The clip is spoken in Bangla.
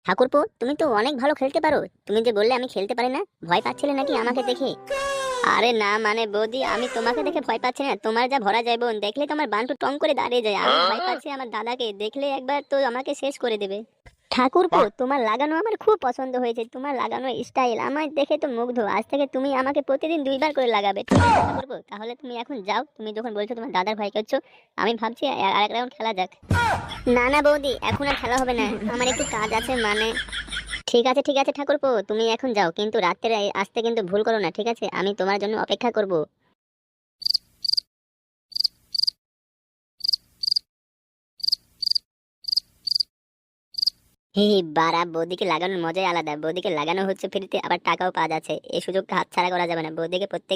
ঠাকুরপো, তুমি তো অনেক ভালো খেলতে পারো। তুমি যে বললে আমি খেলতে পারি না, ভয় পাচ্ছিলে নাকি আমাকে দেখে? আরে না মানে বৌদি, আমি তোমাকে দেখে ভয় পাচ্ছি না। তোমার যা ভরা যায় বোন, দেখলে তো আমার বান্টু টং করে দাঁড়িয়ে যায়। আমি ভয় পাচ্ছি আমার দাদাকে দেখলে, একবার তো আমাকে শেষ করে দেবে। ঠাকুরপো, তোমার লাগানো আমার খুব পছন্দ হয়েছে। তোমার লাগানো স্টাইল আমার দেখে তো মুগ্ধ। আজ থেকে তুমি আমাকে প্রতিদিন 2বার করে লাগাবে, ঠিক আছে ঠাকুরপো? তাহলে তুমি এখন যাও, তুমি যখন বলছো তোমার দাদার ভয় করছো, আমি ভাবছি আরেক রাউন্ড খেলা যাক। না না বৌদি, এখন আর খেলা হবে না, আমার একটু কাজ আছে মানে। ঠিক আছে ঠাকুরপো, তুমি এখন যাও, কিন্তু রাত্রে আসতে কিন্তু ভুল করো না, ঠিক আছে? আমি তোমার জন্য অপেক্ষা করব। হি হি, বাড়া, বৌদিকে লাগানোর মজাই আলাদা। বৌদিকে লাগানো হচ্ছে ফ্রিতে, আবার টাকাও পাওয়া যাচ্ছে। এই সুযোগটা হাতছাড়া করা যাবে না। বৌদিকে প্রত্যেক